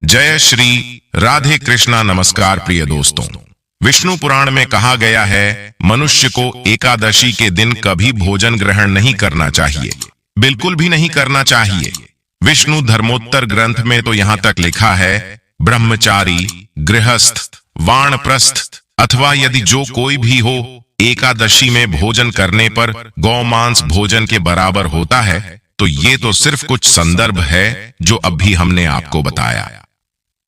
जय श्री राधे कृष्णा। नमस्कार प्रिय दोस्तों, विष्णु पुराण में कहा गया है मनुष्य को एकादशी के दिन कभी भोजन ग्रहण नहीं करना चाहिए, बिल्कुल भी नहीं करना चाहिए। विष्णु धर्मोत्तर ग्रंथ में तो यहाँ तक लिखा है ब्रह्मचारी, गृहस्थ, वानप्रस्थ अथवा यदि जो कोई भी हो एकादशी में भोजन करने पर गौमांस भोजन के बराबर होता है। तो ये तो सिर्फ कुछ संदर्भ है जो अभी हमने आपको बताया।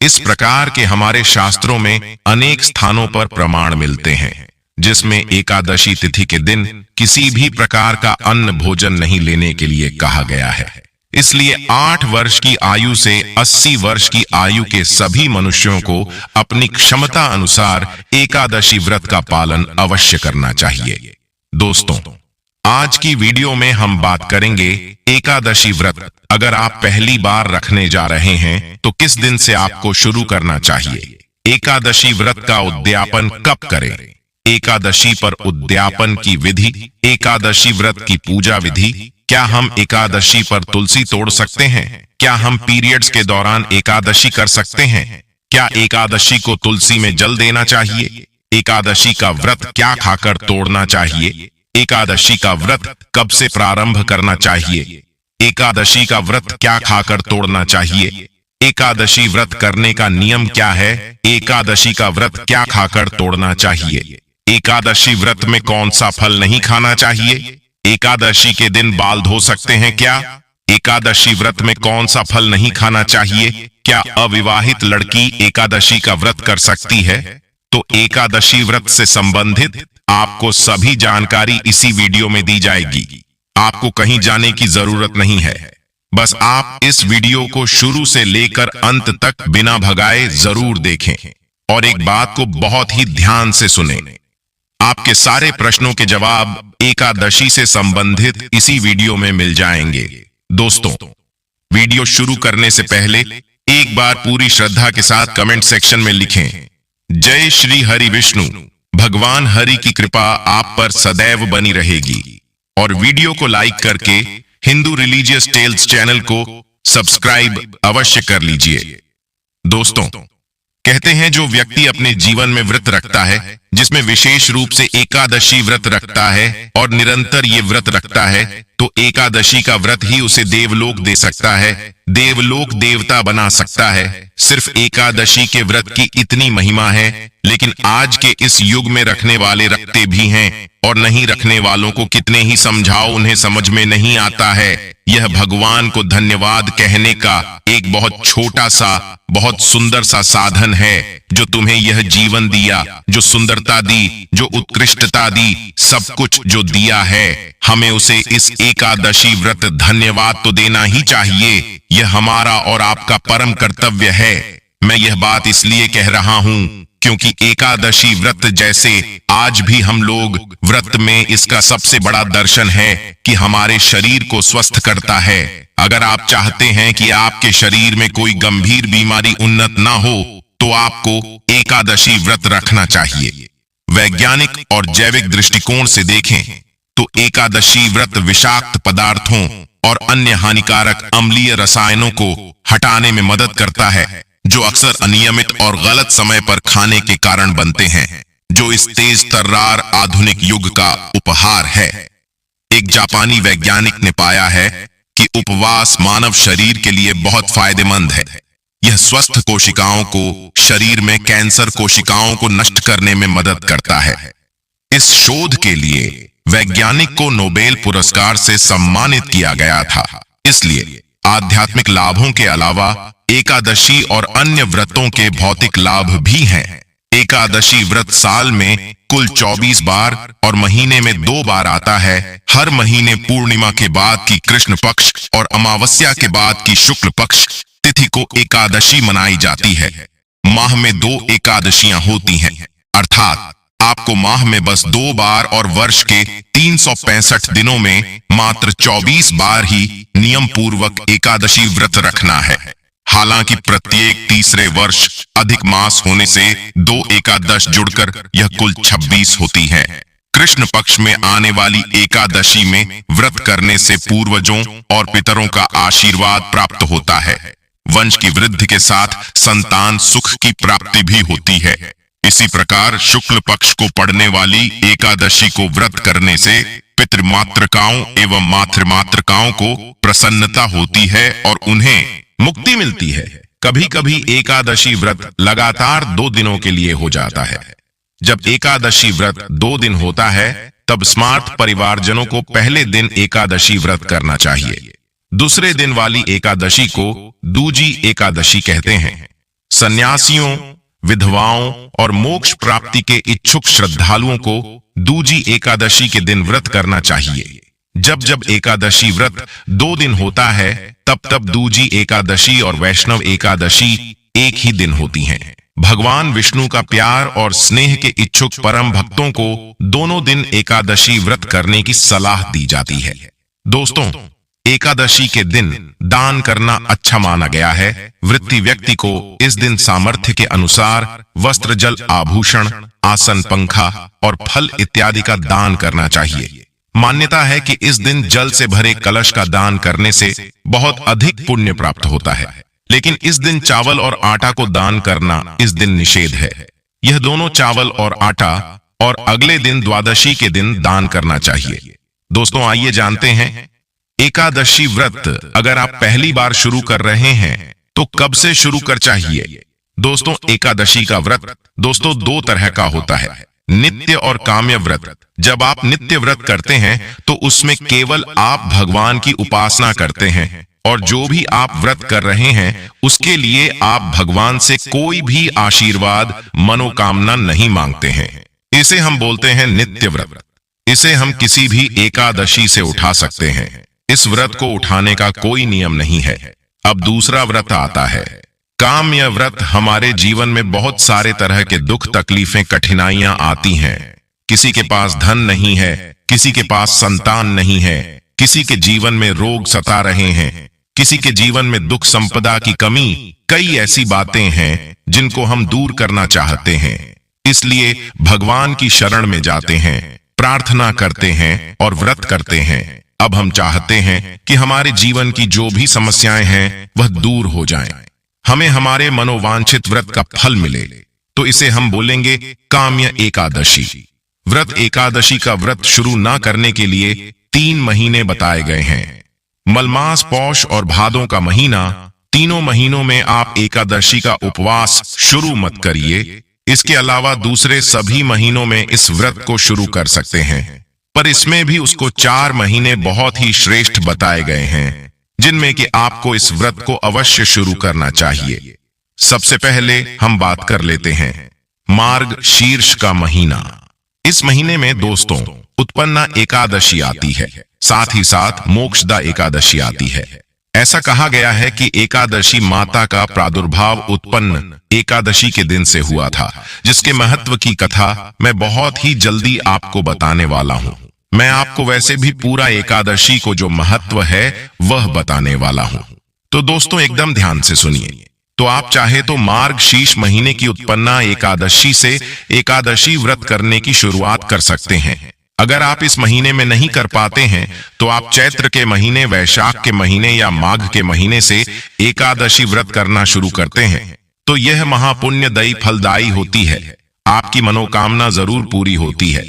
इस प्रकार के हमारे शास्त्रों में अनेक स्थानों पर प्रमाण मिलते हैं जिसमें एकादशी तिथि के दिन किसी भी प्रकार का अन्न भोजन नहीं लेने के लिए कहा गया है। इसलिए 8 वर्ष की आयु से 80 वर्ष की आयु के सभी मनुष्यों को अपनी क्षमता अनुसार एकादशी व्रत का पालन अवश्य करना चाहिए। दोस्तों, आज की वीडियो में हम बात करेंगे एकादशी व्रत अगर आप पहली बार रखने जा रहे हैं तो किस दिन से आपको शुरू करना चाहिए। एकादशी व्रत का उद्यापन कब करें, एकादशी पर उद्यापन की विधि, एकादशी व्रत की पूजा विधि, क्या हम एकादशी पर तुलसी तोड़ सकते हैं, क्या हम पीरियड्स के दौरान एकादशी कर सकते हैं, क्या एकादशी को तुलसी में जल देना चाहिए, एकादशी का व्रत क्या खाकर तोड़ना चाहिए, एकादशी का व्रत कब से प्रारंभ करना चाहिए, एकादशी का व्रत क्या खाकर तोड़ना चाहिए, एकादशी व्रत करने का नियम क्या है, एकादशी का व्रत क्या खाकर तोड़ना चाहिए, एकादशी व्रत में कौन सा फल नहीं खाना चाहिए, एकादशी के दिन बाल धो सकते हैं क्या, एकादशी व्रत में कौन सा फल नहीं खाना चाहिए, क्या अविवाहित लड़की एकादशी का व्रत कर सकती है। तो एकादशी व्रत से संबंधित आपको सभी जानकारी इसी वीडियो में दी जाएगी। आपको कहीं जाने की जरूरत नहीं है, बस आप इस वीडियो को शुरू से लेकर अंत तक बिना भगाए जरूर देखें और एक बात को बहुत ही ध्यान से सुनें। आपके सारे प्रश्नों के जवाब एकादशी से संबंधित इसी वीडियो में मिल जाएंगे। दोस्तों, वीडियो शुरू करने से पहले एक बार पूरी श्रद्धा के साथ कमेंट सेक्शन में लिखें, जय श्री हरि विष्णु। भगवान हरि की कृपा आप पर सदैव बनी रहेगी। और वीडियो को लाइक करके हिंदू रिलीजियस टेल्स चैनल को सब्सक्राइब अवश्य कर लीजिए। दोस्तों, कहते हैं जो व्यक्ति अपने जीवन में व्रत रखता है, जिसमें विशेष रूप से एकादशी व्रत रखता है और निरंतर ये व्रत रखता है, तो एकादशी का व्रत ही उसे देवलोक दे सकता है, देवलोक देवता बना सकता है। सिर्फ एकादशी के व्रत की इतनी महिमा है, लेकिन आज के इस युग में रखने वाले रखते भी हैं और नहीं रखने वालों को कितने ही समझाओ उन्हें समझ में नहीं आता है। यह भगवान को धन्यवाद कहने का एक बहुत छोटा सा, बहुत सुंदर सा साधन है जो तुम्हें यह जीवन दिया, जो सुंदरता दी, जो उत्कृष्टता दी, सब कुछ जो दिया है, हमें उसे इस एकादशी व्रत धन्यवाद तो देना ही चाहिए। यह हमारा और आपका परम कर्तव्य है। मैं यह बात इसलिए कह रहा हूँ क्योंकि एकादशी व्रत जैसे आज भी हम लोग व्रत में इसका सबसे बड़ा दर्शन है कि हमारे शरीर को स्वस्थ करता है। अगर आप चाहते हैं कि आपके शरीर में कोई गंभीर बीमारी उन्नत ना हो तो आपको एकादशी व्रत रखना चाहिए। वैज्ञानिक और जैविक दृष्टिकोण से देखें तो एकादशी व्रत विषाक्त पदार्थों और अन्य हानिकारक अम्लीय रसायनों को हटाने में मदद करता है जो अक्सर अनियमित और गलत समय पर खाने के कारण बनते हैं, जो इस तेज तर्रार आधुनिक युग का उपहार है। एक जापानी वैज्ञानिक ने पाया है कि उपवास मानव शरीर के लिए बहुत फायदेमंद है। यह स्वस्थ कोशिकाओं को शरीर में कैंसर कोशिकाओं को नष्ट करने में मदद करता है। इस शोध के लिए वैज्ञानिक को नोबेल पुरस्कार से सम्मानित किया गया था। इसलिए आध्यात्मिक लाभों के अलावा एकादशी और अन्य व्रतों के भौतिक लाभ भी हैं। एकादशी व्रत साल में कुल 24 बार और महीने में 2 बार आता है। हर महीने पूर्णिमा के बाद की कृष्ण पक्ष और अमावस्या के बाद की शुक्ल पक्ष तिथि को एकादशी मनाई जाती है। माह में 2 एकादशियां होती हैं, अर्थात आपको माह में बस 2 बार और वर्ष के 365 दिनों में मात्र 24 बार ही नियम पूर्वक एकादशी व्रत रखना है। हालांकि प्रत्येक तीसरे वर्ष अधिक मास होने से 2 एकादश जुड़कर यह कुल 26 होती है। कृष्ण पक्ष में आने वाली एकादशी में व्रत करने से पूर्वजों और पितरों का आशीर्वाद प्राप्त होता है। वंश की वृद्धि के साथ संतान सुख की प्राप्ति भी होती है। इसी प्रकार शुक्ल पक्ष को पड़ने वाली एकादशी को व्रत करने से पितृमातृकाओं एवं मातृमातृकाओं को प्रसन्नता होती है और उन्हें मुक्ति मिलती है। कभी कभी एकादशी व्रत लगातार 2 दिनों के लिए हो जाता है। जब एकादशी व्रत 2 दिन होता है तब स्मार्ट परिवारजनों को पहले दिन एकादशी व्रत करना चाहिए। दूसरे दिन वाली एकादशी को दूजी एकादशी कहते हैं। सन्यासियों, विधवाओं और मोक्ष प्राप्ति के इच्छुक श्रद्धालुओं को दूजी एकादशी के दिन व्रत करना चाहिए। जब जब एकादशी व्रत 2 दिन होता है तब तब दूजी एकादशी और वैष्णव एकादशी एक ही दिन होती हैं। भगवान विष्णु का प्यार और स्नेह के इच्छुक परम भक्तों को दोनों दिन एकादशी व्रत करने की सलाह दी जाती है। दोस्तों, एकादशी के दिन दान करना अच्छा माना गया है। वृत्ति व्यक्ति को इस दिन सामर्थ्य के अनुसार वस्त्र, जल, आभूषण, आसन, पंखा और फल इत्यादि का दान करना चाहिए। मान्यता है कि इस दिन जल से भरे कलश का दान करने से बहुत अधिक पुण्य प्राप्त होता है। लेकिन इस दिन चावल और आटा को दान करना इस दिन निषेध है। यह दोनों चावल और आटा और अगले दिन द्वादशी के दिन दान करना चाहिए। दोस्तों, आइए जानते हैं एकादशी व्रत अगर आप पहली बार शुरू कर रहे हैं तो कब से शुरू कर चाहिए। दोस्तों, एकादशी का व्रत 2 तरह का होता है, नित्य और काम्य व्रत। जब आप नित्य व्रत करते हैं तो उसमें केवल आप भगवान की उपासना करते हैं और जो भी आप व्रत कर रहे हैं उसके लिए आप भगवान से कोई भी आशीर्वाद, मनोकामना नहीं मांगते हैं। इसे हम बोलते हैं नित्य व्रत। इसे हम किसी भी एकादशी से उठा सकते हैं। इस व्रत को उठाने का कोई नियम नहीं है। अब दूसरा व्रत आता है काम्य व्रत। हमारे जीवन में बहुत सारे तरह के दुख, तकलीफें, कठिनाइयां आती हैं। किसी के पास धन नहीं है, किसी के पास संतान नहीं है, किसी के जीवन में रोग सता रहे हैं, किसी के जीवन में दुख संपदा की कमी। कई ऐसी बातें हैं जिनको हम दूर करना चाहते हैं। इसलिए भगवान की शरण में जाते हैं, प्रार्थना करते हैं और व्रत करते हैं। अब हम चाहते हैं कि हमारे जीवन की जो भी समस्याएं हैं वह दूर हो जाएं, हमें हमारे मनोवांछित व्रत का फल मिले। तो इसे हम बोलेंगे काम्य एकादशी व्रत। एकादशी का व्रत शुरू ना करने के लिए 3 महीने बताए गए हैं। मलमास, पौष और भादों का महीना, तीनों महीनों में आप एकादशी का उपवास शुरू मत करिए। इसके अलावा दूसरे सभी महीनों में इस व्रत को शुरू कर सकते हैं, पर इसमें भी उसको 4 महीने बहुत ही श्रेष्ठ बताए गए हैं जिनमें कि आपको इस व्रत को अवश्य शुरू करना चाहिए। सबसे पहले हम बात कर लेते हैं मार्ग शीर्ष का महीना। इस महीने में दोस्तों उत्पन्ना एकादशी आती है, साथ ही साथ मोक्षदा एकादशी आती है। ऐसा कहा गया है कि एकादशी माता का प्रादुर्भाव उत्पन्न एकादशी के दिन से हुआ था, जिसके महत्व की कथा मैं बहुत ही जल्दी आपको बताने वाला हूँ। मैं आपको वैसे भी पूरा एकादशी को जो महत्व है वह बताने वाला हूँ। तो दोस्तों एकदम ध्यान से सुनिए। तो आप चाहे तो मार्ग शीर्ष महीने की उत्पन्ना एकादशी से एकादशी व्रत करने की शुरुआत कर सकते हैं। अगर आप इस महीने में नहीं कर पाते हैं तो आप चैत्र के महीने, वैशाख के महीने या माघ के महीने से एकादशी व्रत करना शुरू करते हैं तो यह महापुण्यदायी फलदायी होती है। आपकी मनोकामना जरूर पूरी होती है।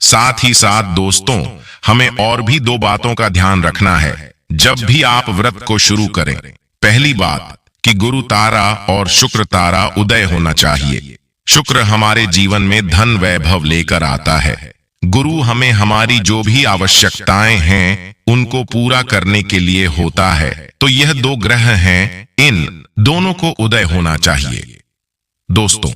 साथ ही साथ दोस्तों हमें और भी 2 बातों का ध्यान रखना है जब भी आप व्रत को शुरू करें। पहली बात कि गुरु तारा और शुक्र तारा उदय होना चाहिए। शुक्र हमारे जीवन में धन वैभव लेकर आता है। गुरु हमें हमारी जो भी आवश्यकताएं हैं उनको पूरा करने के लिए होता है। तो यह 2 ग्रह हैं, इन दोनों को उदय होना चाहिए। दोस्तों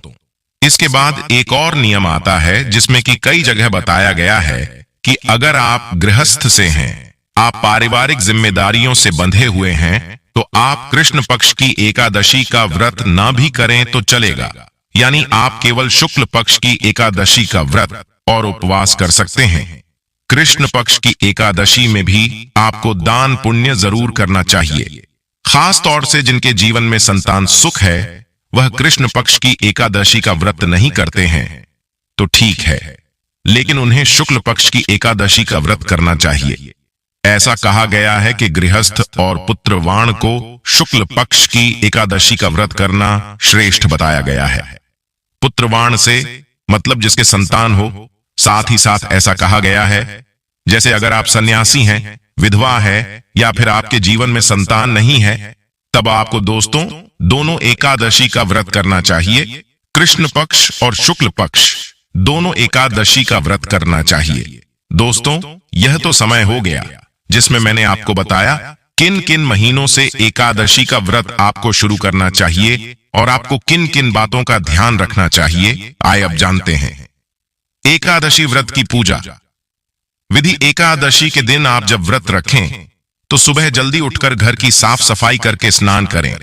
इसके बाद एक और नियम आता है जिसमें कि कई जगह बताया गया है कि अगर आप गृहस्थ से हैं, आप पारिवारिक जिम्मेदारियों से बंधे हुए हैं, तो आप कृष्ण पक्ष की एकादशी का व्रत ना भी करें तो चलेगा। यानी आप केवल शुक्ल पक्ष की एकादशी का व्रत और उपवास कर सकते हैं। कृष्ण पक्ष की एकादशी में भी आपको दान पुण्य जरूर करना चाहिए। खास तौर से जिनके जीवन में संतान सुख है वह कृष्ण पक्ष की एकादशी का व्रत नहीं करते हैं तो ठीक है, लेकिन उन्हें शुक्ल पक्ष की एकादशी का व्रत करना चाहिए। ऐसा कहा गया है कि गृहस्थ और पुत्रवाण को शुक्ल पक्ष की एकादशी का व्रत करना श्रेष्ठ बताया गया है। पुत्रवाण से मतलब जिसके संतान हो। साथ ही साथ ऐसा कहा गया है, जैसे अगर आप सन्यासी हैं, विधवा है, या फिर आपके जीवन में संतान नहीं है, तब आपको दोस्तों दोनों एकादशी का व्रत करना चाहिए। कृष्ण पक्ष और शुक्ल पक्ष दोनों एकादशी का व्रत करना चाहिए। दोस्तों, यह तो समय हो गया जिसमें मैंने आपको बताया किन किन महीनों से एकादशी का व्रत आपको शुरू करना चाहिए और आपको किन किन बातों का ध्यान रखना चाहिए। आइए अब जानते हैं। एकादशी व्रत की पूजा विधि। एकादशी के दिन आप जब व्रत रखें तो सुबह जल्दी उठकर घर की साफ सफाई करके स्नान करें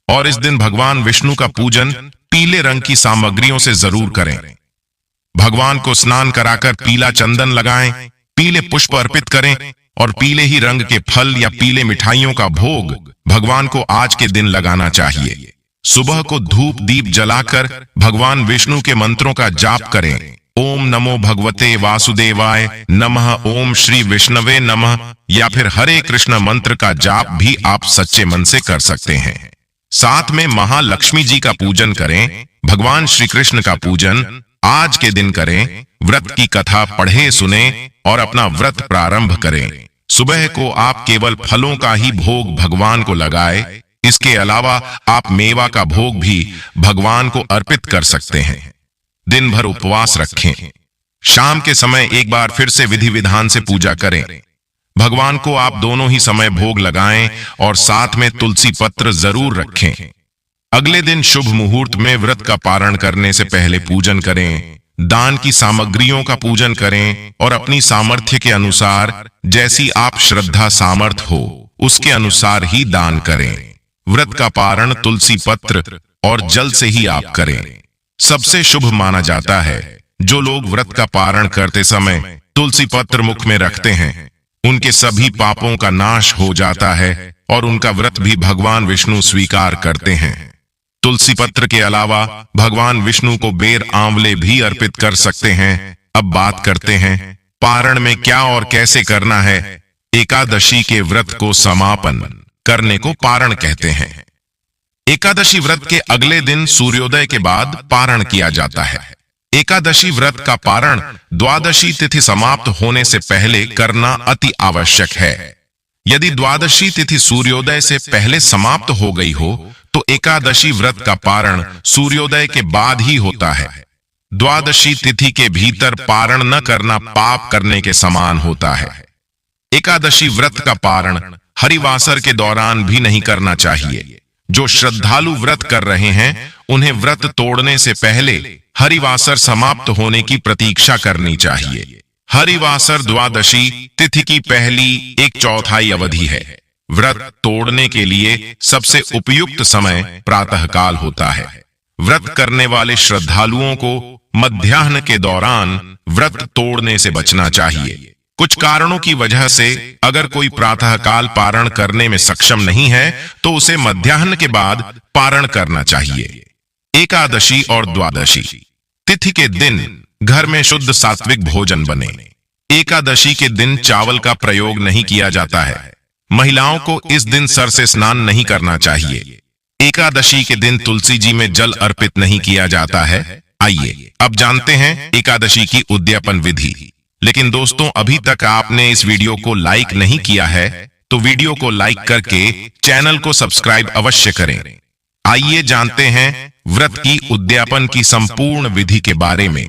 और इस दिन भगवान विष्णु का पूजन पीले रंग की सामग्रियों से जरूर करें। भगवान को स्नान कराकर पीला चंदन लगाएं, पीले पुष्प अर्पित करें और पीले ही रंग के फल या पीले मिठाइयों का भोग भगवान को आज के दिन लगाना चाहिए। सुबह को धूप दीप जलाकर भगवान विष्णु के मंत्रों का जाप करें। ओम नमो भगवते वासुदेवाय नमः, ओम श्री विष्णवे नमः, या फिर हरे कृष्ण मंत्र का जाप भी आप सच्चे मन से कर सकते हैं। साथ में महालक्ष्मी जी का पूजन करें। भगवान श्री कृष्ण का पूजन आज के दिन करें। व्रत की कथा पढ़े सुने और अपना व्रत प्रारंभ करें। सुबह को आप केवल फलों का ही भोग भगवान को लगाए। इसके अलावा आप मेवा का भोग भी भगवान को अर्पित कर सकते हैं। दिन भर उपवास रखें। शाम के समय एक बार फिर से विधि विधान से पूजा करें। भगवान को आप दोनों ही समय भोग लगाएं और साथ में तुलसी पत्र जरूर रखें। अगले दिन शुभ मुहूर्त में व्रत का पारण करने से पहले पूजन करें। दान की सामग्रियों का पूजन करें और अपनी सामर्थ्य के अनुसार, जैसी आप श्रद्धा सामर्थ हो उसके अनुसार ही दान करें। व्रत का पारण तुलसी पत्र और जल से ही आप करें। सबसे शुभ माना जाता है जो लोग व्रत का पारण करते समय तुलसी पत्र मुख में रखते हैं, उनके सभी पापों का नाश हो जाता है और उनका व्रत भी भगवान विष्णु स्वीकार करते हैं। तुलसी पत्र के अलावा भगवान विष्णु को बेर आंवले भी अर्पित कर सकते हैं। अब बात करते हैं पारण में क्या और कैसे करना है। एकादशी के व्रत को समापन करने को पारण कहते हैं। एकादशी व्रत के अगले दिन सूर्योदय के बाद पारण किया जाता है। एकादशी व्रत का पारण द्वादशी तिथि समाप्त होने से पहले करना अति आवश्यक है। यदि द्वादशी तिथि सूर्योदय से पहले समाप्त हो गई हो तो एकादशी व्रत का पारण सूर्योदय के बाद ही होता है। द्वादशी तिथि के भीतर पारण न करना पाप करने के समान होता है। एकादशी व्रत का पारण हरिवासर के दौरान भी नहीं करना चाहिए। जो श्रद्धालु व्रत कर रहे हैं उन्हें व्रत तोड़ने से पहले हरिवासर समाप्त होने की प्रतीक्षा करनी चाहिए। हरिवासर द्वादशी तिथि की पहली 1/4 अवधि है। व्रत तोड़ने के लिए सबसे उपयुक्त समय प्रातःकाल होता है। व्रत करने वाले श्रद्धालुओं को मध्याह्न के दौरान व्रत तोड़ने से बचना चाहिए। कुछ कारणों की वजह से अगर कोई प्रातःकाल पारण करने में सक्षम नहीं है तो उसे मध्याह्न के बाद पारण करना चाहिए। एकादशी और द्वादशी तिथि के दिन घर में शुद्ध सात्विक भोजन बने। एकादशी के दिन चावल का प्रयोग नहीं किया जाता है। महिलाओं को इस दिन सर से स्नान नहीं करना चाहिए। एकादशी के दिन तुलसी जी में जल अर्पित नहीं किया जाता है। आइए अब जानते हैं एकादशी की उद्यापन विधि। लेकिन दोस्तों, अभी तक आपने इस वीडियो को लाइक नहीं किया है तो वीडियो को लाइक करके चैनल को सब्सक्राइब अवश्य करें। आइए जानते हैं व्रत की उद्यापन की संपूर्ण विधि के बारे में,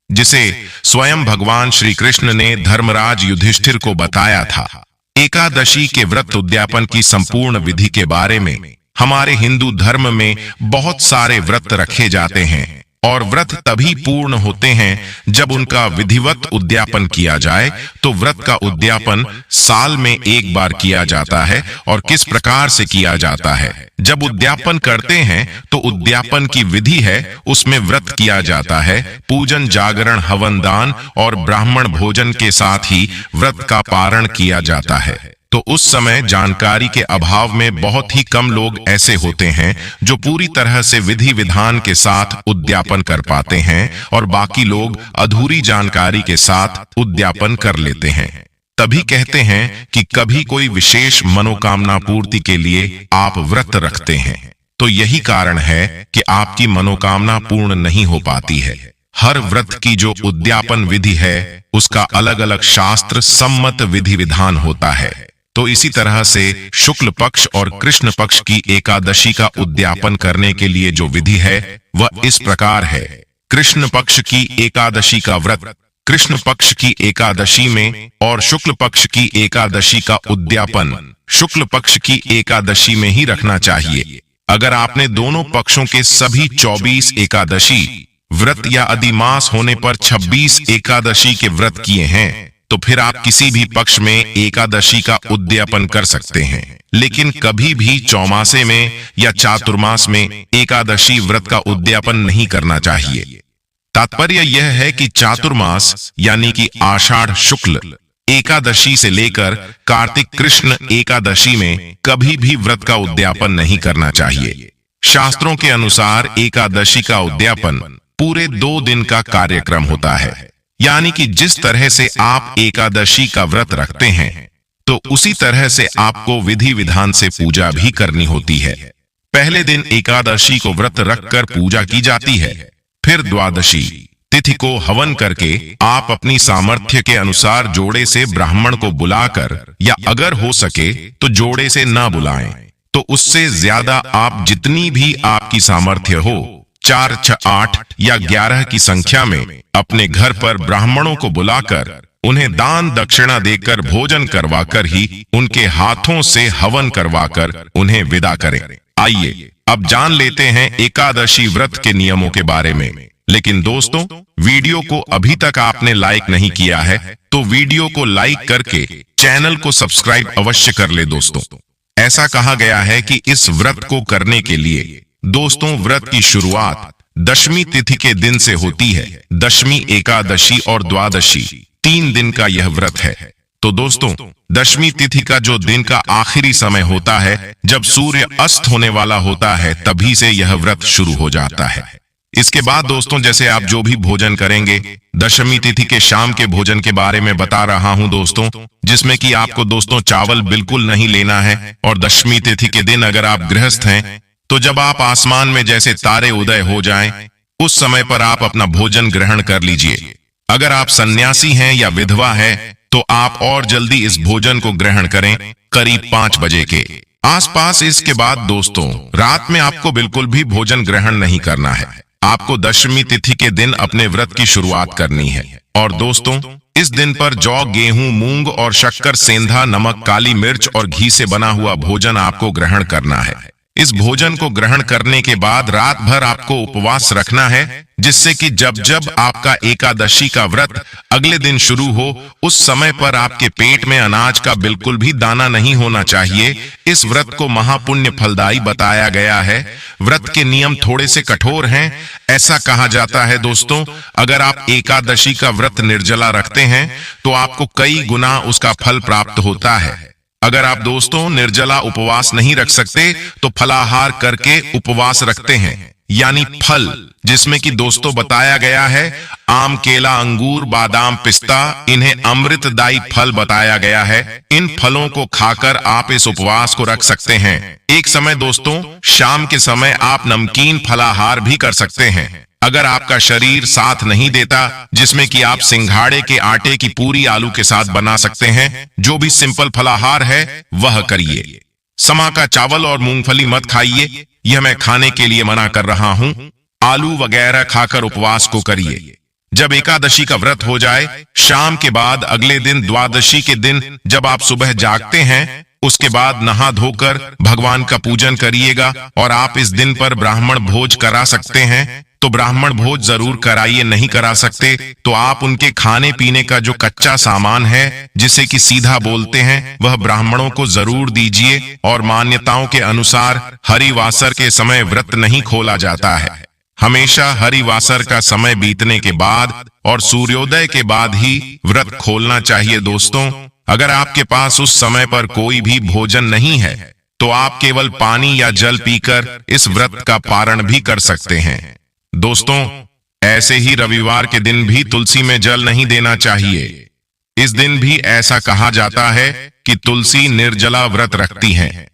जिसे स्वयं भगवान श्री कृष्ण ने धर्मराज युधिष्ठिर को बताया था। एकादशी के व्रत उद्यापन की संपूर्ण विधि के बारे में हमारे हिंदू धर्म में बहुत सारे व्रत रखे जाते हैं और व्रत तभी पूर्ण होते हैं जब उनका विधिवत उद्यापन किया जाए। तो व्रत का उद्यापन साल में एक बार किया जाता है। और किस प्रकार से किया जाता है? जब उद्यापन करते हैं तो उद्यापन की विधि है, उसमें व्रत किया जाता है। पूजन, जागरण, हवन, दान और ब्राह्मण भोजन के साथ ही व्रत का पारण किया जाता है। तो उस समय जानकारी के अभाव में बहुत ही कम लोग ऐसे होते हैं जो पूरी तरह से विधि विधान के साथ उद्यापन कर पाते हैं और बाकी लोग अधूरी जानकारी के साथ उद्यापन कर लेते हैं। तभी कहते हैं कि कभी कोई विशेष मनोकामना पूर्ति के लिए आप व्रत रखते हैं तो यही कारण है कि आपकी मनोकामना पूर्ण नहीं हो पाती है। हर व्रत की जो उद्यापन विधि है उसका अलग अलग शास्त्र सम्मत विधि विधान होता है। तो इसी तरह से शुक्ल पक्ष और कृष्ण पक्ष की एकादशी का उद्यापन करने के लिए जो विधि है वह इस प्रकार है। कृष्ण पक्ष की एकादशी का व्रत कृष्ण पक्ष की एकादशी में और शुक्ल पक्ष की एकादशी का उद्यापन शुक्ल पक्ष की एकादशी में ही रखना चाहिए। अगर आपने दोनों पक्षों के सभी 24 एकादशी व्रत या अधिमास होने पर 26 एकादशी के व्रत किए हैं तो फिर आप किसी भी पक्ष में एकादशी का उद्यापन कर सकते हैं, लेकिन कभी भी चौमासे में या चातुर्मास में एकादशी व्रत का उद्यापन नहीं करना चाहिए। तात्पर्य यह है कि चातुर्मास यानी कि आषाढ़ शुक्ल एकादशी से लेकर कार्तिक कृष्ण एकादशी में कभी भी व्रत का उद्यापन नहीं करना चाहिए। शास्त्रों के अनुसार एकादशी का उद्यापन पूरे 2 दिन का कार्यक्रम होता है, यानी कि जिस तरह से आप एकादशी का व्रत रखते हैं तो उसी तरह से आपको विधि विधान से पूजा भी करनी होती है। पहले दिन एकादशी को व्रत रखकर पूजा की जाती है, फिर द्वादशी तिथि को हवन करके आप अपनी सामर्थ्य के अनुसार जोड़े से ब्राह्मण को बुलाकर या अगर हो सके तो जोड़े से ना बुलाएं तो उससे ज्यादा आप जितनी भी आपकी सामर्थ्य हो 4, 6, 8 या 11 की संख्या में अपने घर पर ब्राह्मणों को बुलाकर उन्हें दान दक्षिणा देकर भोजन करवाकर ही उनके हाथों से हवन करवाकर उन्हें विदा करें। आइए अब जान लेते हैं एकादशी व्रत के नियमों के बारे में। लेकिन दोस्तों, वीडियो को अभी तक आपने लाइक नहीं किया है तो वीडियो को लाइक करके चैनल को सब्सक्राइब अवश्य कर ले दोस्तों। ऐसा कहा गया है कि इस व्रत को करने के लिए दोस्तों व्रत की शुरुआत दशमी तिथि के दिन से होती है। दशमी, एकादशी और द्वादशी 3 दिन का यह व्रत है। तो दोस्तों, दशमी तिथि का जो दिन का आखिरी समय होता है जब सूर्य अस्त होने वाला होता है तभी से यह व्रत शुरू हो जाता है। इसके बाद दोस्तों जैसे आप जो भी भोजन करेंगे, दशमी तिथि के शाम के भोजन के बारे में बता रहा हूं दोस्तों, जिसमें कि आपको दोस्तों चावल बिल्कुल नहीं लेना है। और दशमी तिथि के दिन अगर आप गृहस्थ हैं तो जब आप आसमान में जैसे तारे उदय हो जाएं, उस समय पर आप अपना भोजन ग्रहण कर लीजिए। अगर आप सन्यासी हैं या विधवा है तो आप और जल्दी इस भोजन को ग्रहण करें, करीब 5 बजे के आसपास। इसके बाद दोस्तों रात में आपको बिल्कुल भी भोजन ग्रहण नहीं करना है। आपको दशमी तिथि के दिन अपने व्रत की शुरुआत करनी है। और दोस्तों इस दिन पर जौ, गेहूं, मूंग और शक्कर, सेंधा, नमक, काली मिर्च और घी से बना हुआ भोजन आपको ग्रहण करना है। इस भोजन को ग्रहण करने के बाद रात भर आपको उपवास रखना है, जिससे कि जब जब आपका एकादशी का व्रत अगले दिन शुरू हो उस समय पर आपके पेट में अनाज का बिल्कुल भी दाना नहीं होना चाहिए। इस व्रत को महापुण्य फलदायी बताया गया है। व्रत के नियम थोड़े से कठोर हैं। ऐसा कहा जाता है दोस्तों, अगर आप एकादशी का व्रत निर्जला रखते हैं तो आपको कई गुना उसका फल प्राप्त होता है। अगर आप दोस्तों निर्जला उपवास नहीं रख सकते तो फलाहार करके उपवास रखते हैं, यानी फल, जिसमें कि दोस्तों बताया गया है आम, केला, अंगूर, बादाम, पिस्ता, इन्हें अमृतदायी फल बताया गया है। इन फलों को खाकर आप इस उपवास को रख सकते हैं। एक समय दोस्तों शाम के समय आप नमकीन फलाहार भी कर सकते हैं। अगर आपका शरीर साथ नहीं देता, जिसमें कि आप सिंघाड़े के आटे की पूरी आलू के साथ बना सकते हैं, जो भी सिंपल फलाहार है वह करिए। समा का चावल और मूंगफली मत खाइए, यह मैं खाने के लिए मना कर रहा हूं। आलू वगैरह खाकर उपवास को करिए। जब एकादशी का व्रत हो जाए, शाम के बाद अगले दिन द्वादशी के दिन जब आप सुबह जागते हैं, उसके बाद नहा धोकर भगवान का पूजन करिएगा। और आप इस दिन पर ब्राह्मण भोज करा सकते हैं तो ब्राह्मण भोज जरूर कराइए। नहीं करा सकते तो आप उनके खाने पीने का जो कच्चा सामान है, जिसे कि सीधा बोलते हैं, वह ब्राह्मणों को जरूर दीजिए। और मान्यताओं के अनुसार हरिवासर के समय व्रत नहीं खोला जाता है। हमेशा हरिवासर का समय बीतने के बाद और सूर्योदय के बाद ही व्रत खोलना चाहिए दोस्तों। अगर आपके पास उस समय पर कोई भी भोजन नहीं है तो आप केवल पानी या जल पीकर इस व्रत का पारण भी कर सकते हैं। दोस्तों ऐसे ही रविवार के दिन भी तुलसी में जल नहीं देना चाहिए। इस दिन भी ऐसा कहा जाता है कि तुलसी निर्जला व्रत रखती हैं,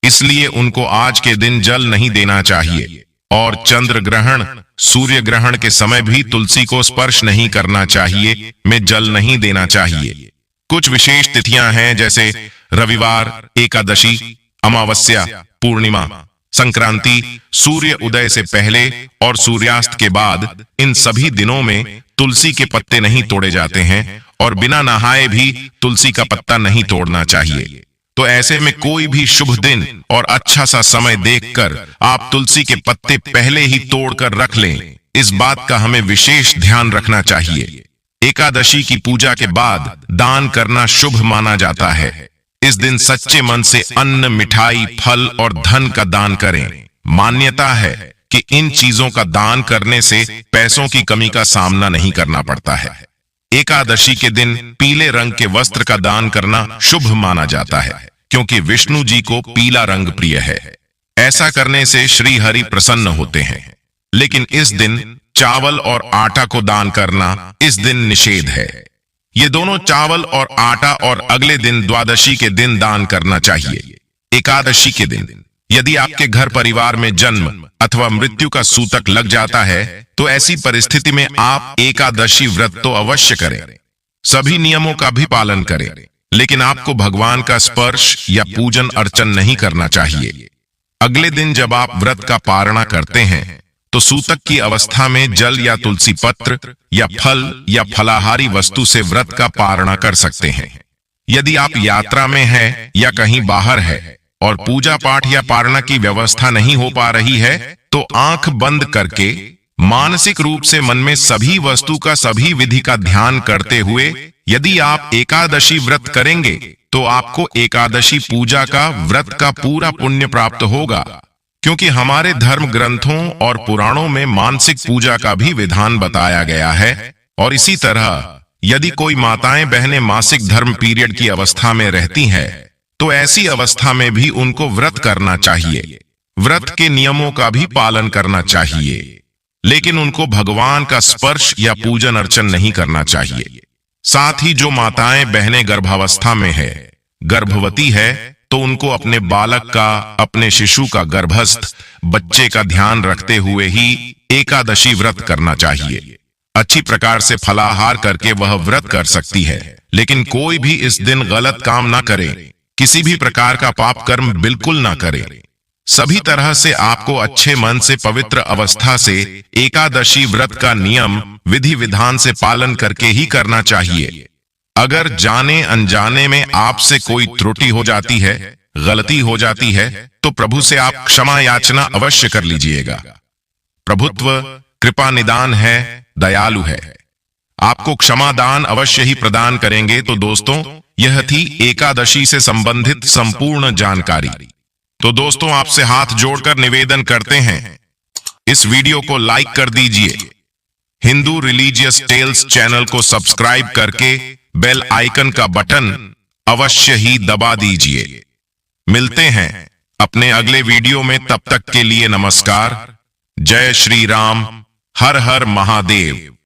इसलिए उनको आज के दिन जल नहीं देना चाहिए और चंद्र ग्रहण, सूर्य ग्रहण के समय भी तुलसी को स्पर्श नहीं करना चाहिए, में जल नहीं देना चाहिए। कुछ विशेष तिथियां हैं जैसे रविवार, एकादशी, अमावस्या, पूर्णिमा, संक्रांति, सूर्य उदय से पहले और सूर्यास्त के बाद। इन सभी दिनों में तुलसी के पत्ते नहीं तोड़े जाते हैं और बिना नहाए भी तुलसी का पत्ता नहीं तोड़ना चाहिए। तो ऐसे में कोई भी शुभ दिन और अच्छा सा समय देखकर आप तुलसी के पत्ते पहले ही तोड़कर रख लें। इस बात का हमें विशेष ध्यान रखना चाहिए। एकादशी की पूजा के बाद दान करना शुभ माना जाता है। इस दिन सच्चे मन से अन्न, मिठाई, फल और धन का दान करें। मान्यता है कि इन चीजों का दान करने से पैसों की कमी का सामना नहीं करना पड़ता है। एकादशी के दिन पीले रंग के वस्त्र का दान करना शुभ माना जाता है, क्योंकि विष्णु जी को पीला रंग प्रिय है। ऐसा करने से श्री हरि प्रसन्न होते हैं। लेकिन इस दिन चावल और आटा को दान करना इस दिन निषेध है। ये दोनों चावल और आटा और अगले दिन द्वादशी के दिन दान करना चाहिए। एकादशी के दिन यदि आपके घर परिवार में जन्म अथवा मृत्यु का सूतक लग जाता है तो ऐसी परिस्थिति में आप एकादशी व्रत तो अवश्य करें। सभी नियमों का भी पालन करें, लेकिन आपको भगवान का स्पर्श या पूजन अर्चन नहीं करना चाहिए। अगले दिन जब आप व्रत का पारणा करते हैं तो सूतक की अवस्था में जल या तुलसी पत्र या फल या फलाहारी वस्तु से व्रत का पारणा कर सकते हैं। यदि आप यात्रा में हैं या कहीं बाहर है और पूजा पाठ या पारणा की व्यवस्था नहीं हो पा रही है तो आंख बंद करके मानसिक रूप से मन में सभी वस्तु का, सभी विधि का ध्यान करते हुए यदि आप एकादशी व्रत करेंगे तो आपको एकादशी पूजा का, व्रत का पूरा पुण्य प्राप्त होगा। क्योंकि हमारे धर्म ग्रंथों और पुराणों में मानसिक पूजा का भी विधान बताया गया है। और इसी तरह यदि कोई माताएं बहनें मासिक धर्म पीरियड की अवस्था में रहती हैं तो ऐसी अवस्था में भी उनको व्रत करना चाहिए। व्रत के नियमों का भी पालन करना चाहिए, लेकिन उनको भगवान का स्पर्श या पूजन अर्चन नहीं करना चाहिए। साथ ही जो माताएं बहनें गर्भावस्था में है, गर्भवती है, तो उनको अपने बालक का, अपने शिशु का, गर्भस्थ बच्चे का ध्यान रखते हुए ही एकादशी व्रत करना चाहिए। अच्छी प्रकार से फलाहार करके वह व्रत कर सकती है, लेकिन कोई भी इस दिन गलत काम ना करे, किसी भी प्रकार का पाप कर्म बिल्कुल ना करे। सभी तरह से आपको अच्छे मन से, पवित्र अवस्था से एकादशी व्रत का नियम, विधि विधान से पालन करके ही करना चाहिए। अगर जाने अनजाने में आपसे कोई त्रुटि हो जाती है, गलती हो जाती है, तो प्रभु से आप क्षमा याचना अवश्य कर लीजिएगा। प्रभुत्व कृपा निदान है, दयालु है, आपको क्षमा दान अवश्य ही प्रदान करेंगे। तो दोस्तों, यह थी एकादशी से संबंधित संपूर्ण जानकारी। तो दोस्तों, आपसे हाथ जोड़कर निवेदन करते हैं, इस वीडियो को लाइक कर दीजिए। हिंदू रिलीजियस टेल्स चैनल को सब्सक्राइब करके बेल आइकन का बटन अवश्य ही दबा दीजिए। मिलते हैं अपने अगले वीडियो में, तब तक के लिए नमस्कार। जय श्री राम, हर हर महादेव।